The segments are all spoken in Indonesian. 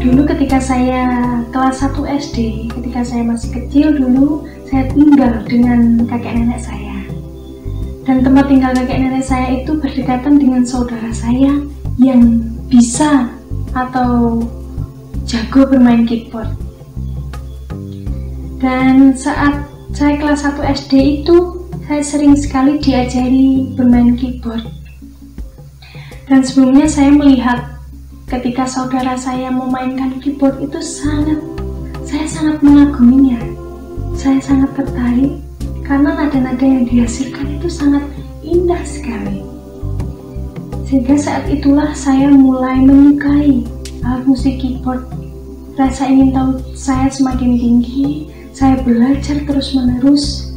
Dulu ketika saya kelas 1 SD, ketika saya masih kecil dulu, saya tinggal dengan kakek nenek saya. Dan tempat tinggal kakek nenek saya itu berdekatan dengan saudara saya yang bisa atau jago bermain keyboard. Dan saat saya kelas 1 SD itu, saya sering sekali diajari bermain keyboard. Dan sebelumnya saya melihat ketika saudara saya memainkan keyboard itu saya sangat mengaguminya. Saya sangat tertarik karena nada-nada yang dihasilkan itu sangat indah sekali. Sehingga saat itulah saya mulai menyukai alat musik keyboard. Rasa ingin tahu saya semakin tinggi, saya belajar terus-menerus.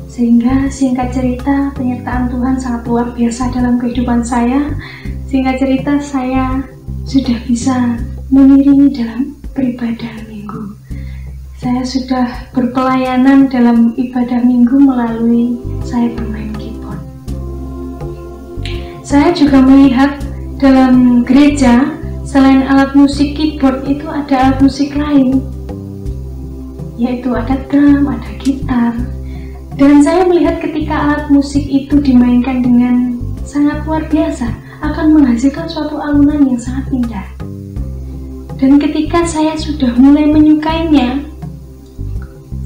Sehingga singkat cerita, penyertaan Tuhan sangat luar biasa dalam kehidupan saya. Singkat cerita, saya sudah bisa mengiringi dalam beribadah minggu. Saya sudah berpelayanan dalam ibadah minggu melalui saya bermain keyboard. Saya juga melihat dalam gereja, selain alat musik keyboard itu ada alat musik lain, yaitu ada drum, ada gitar. Dan saya melihat ketika alat musik itu dimainkan dengan sangat luar biasa, akan menghasilkan suatu alunan yang sangat indah. Dan ketika saya sudah mulai menyukainya,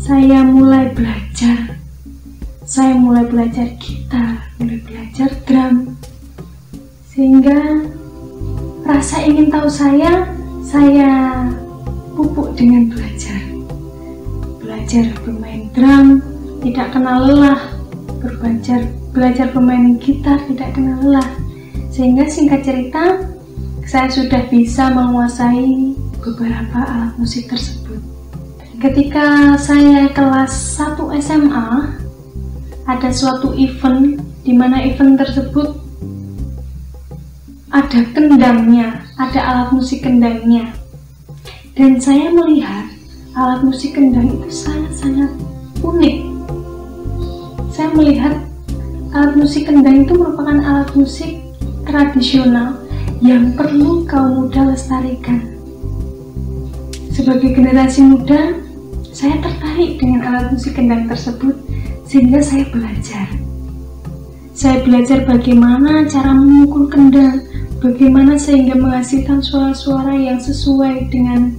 saya mulai belajar. Saya mulai belajar gitar, mulai belajar drum. Sehingga rasa ingin tahu saya pupuk dengan belajar. Belajar bermain drum, tidak kenal lelah. Belajar bermain gitar, tidak kenal lelah. Sehingga singkat cerita, saya sudah bisa menguasai beberapa alat musik tersebut. Ketika saya kelas 1 SMA, ada suatu event di mana event tersebut ada kendangnya, ada alat musik kendangnya. Dan saya melihat alat musik kendang itu sangat-sangat unik. Saya melihat alat musik kendang itu merupakan alat musik tradisional yang perlu kaum muda lestarikan. Sebagai generasi muda, saya tertarik dengan alat musik kendang tersebut sehingga saya belajar. Saya belajar bagaimana cara memukul kendang, bagaimana sehingga menghasilkan suara-suara yang sesuai dengan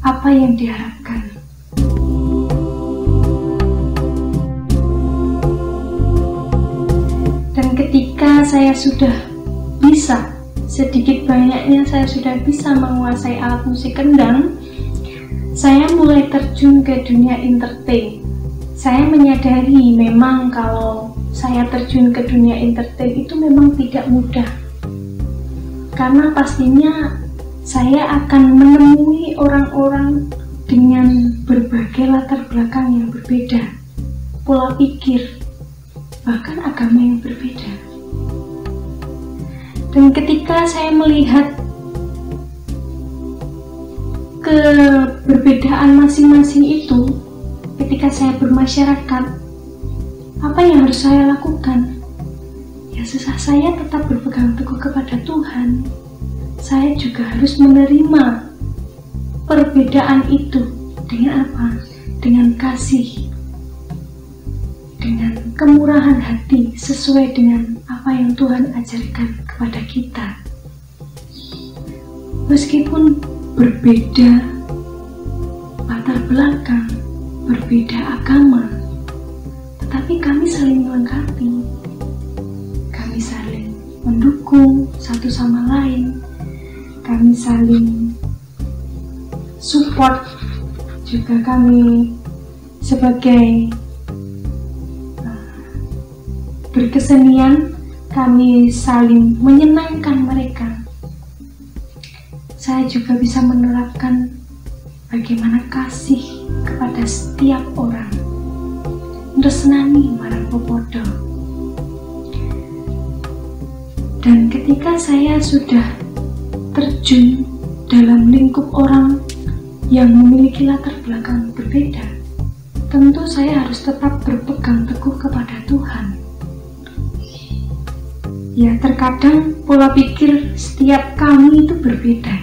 apa yang diharapkan. Dan ketika saya sudah bisa, sedikit banyaknya saya sudah bisa menguasai alat musik kendang, saya mulai terjun ke dunia entertain. Saya menyadari memang kalau saya terjun ke dunia entertain itu memang tidak mudah, karena pastinya saya akan menemui orang-orang dengan berbagai latar belakang yang berbeda, pola pikir, bahkan agama yang berbeda. Dan ketika saya melihat keberbedaan masing-masing itu, ketika saya bermasyarakat, apa yang harus saya lakukan? Ya susah, saya tetap berpegang teguh kepada Tuhan. Saya juga harus menerima perbedaan itu dengan apa? Dengan kasih, dengan kemurahan hati, sesuai dengan apa yang Tuhan ajarkan kepada kita. Meskipun berbeda latar belakang, berbeda agama, tetapi kami saling melengkapi. Kami saling mendukung satu sama lain. Kami saling support. Juga kami sebagai berkesenian, kami saling menyenangkan mereka. Saya juga bisa menerapkan bagaimana kasih kepada setiap orang. Tresnani marang pepodo. Dan ketika saya sudah terjun dalam lingkup orang yang memiliki latar belakang berbeda, tentu saya harus tetap berpegang teguh kepada Tuhan. Ya, terkadang pola pikir setiap kami itu berbeda,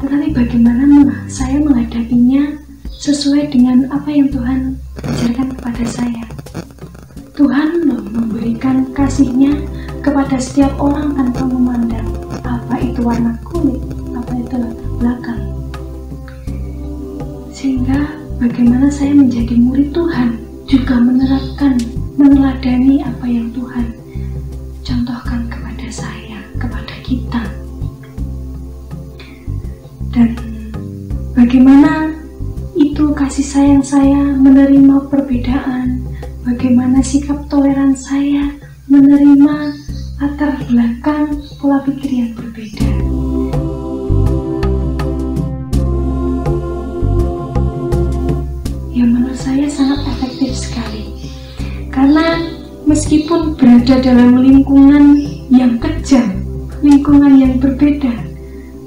tetapi bagaimana saya menghadapinya sesuai dengan apa yang Tuhan ajarkan kepada saya. Tuhan memberikan kasih-Nya kepada setiap orang tanpa memandang apa itu warna kulit, apa itu latar belakang. Sehingga bagaimana saya menjadi murid Tuhan juga meneladani apa yang Tuhan contohkan kepada saya, kepada kita. Dan bagaimana itu kasih sayang saya menerima perbedaan, bagaimana sikap toleran saya menerima latar belakang pola pikir yang berbeda. Ya, menurut saya sangat efektif sekali, karena meskipun berada dalam lingkungan yang kejam, lingkungan yang berbeda,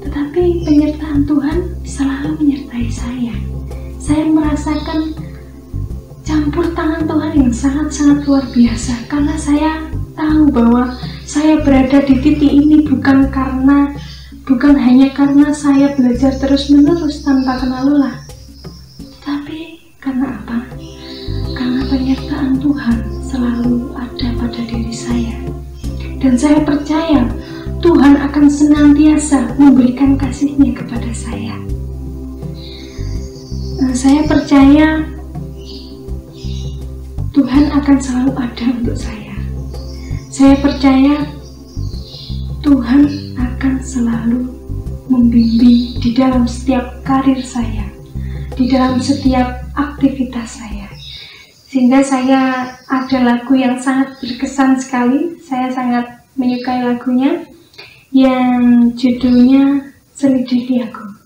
tetapi penyertaan Tuhan selalu menyertai saya. Saya merasakan campur tangan Tuhan yang sangat-sangat luar biasa, karena saya tahu bahwa saya berada di titik ini bukan hanya karena saya belajar terus-menerus tanpa kenal lelah, tapi karena apa? Karena penyertaan Tuhan selalu ada pada diri saya. Dan saya percaya Tuhan akan senantiasa memberikan kasih-Nya kepada saya. Saya percaya Tuhan akan selalu ada untuk saya. Saya percaya Tuhan akan selalu membimbing di dalam setiap karir saya, di dalam setiap aktivitas saya. Sehingga saya ada lagu yang sangat berkesan sekali, saya sangat menyukai lagunya, yang judulnya Selidiki Aku.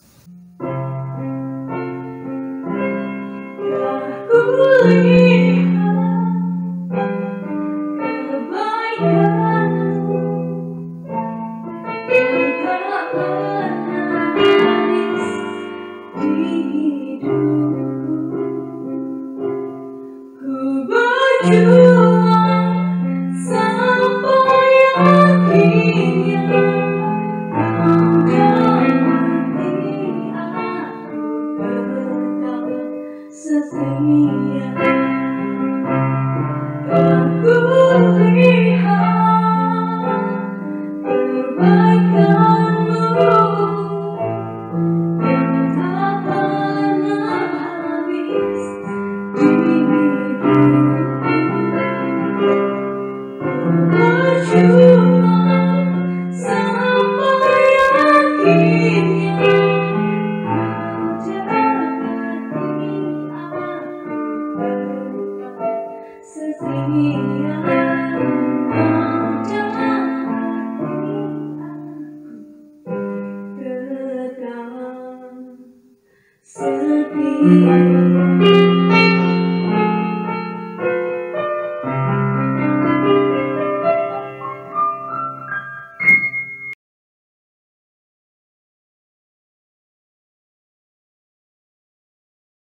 Setia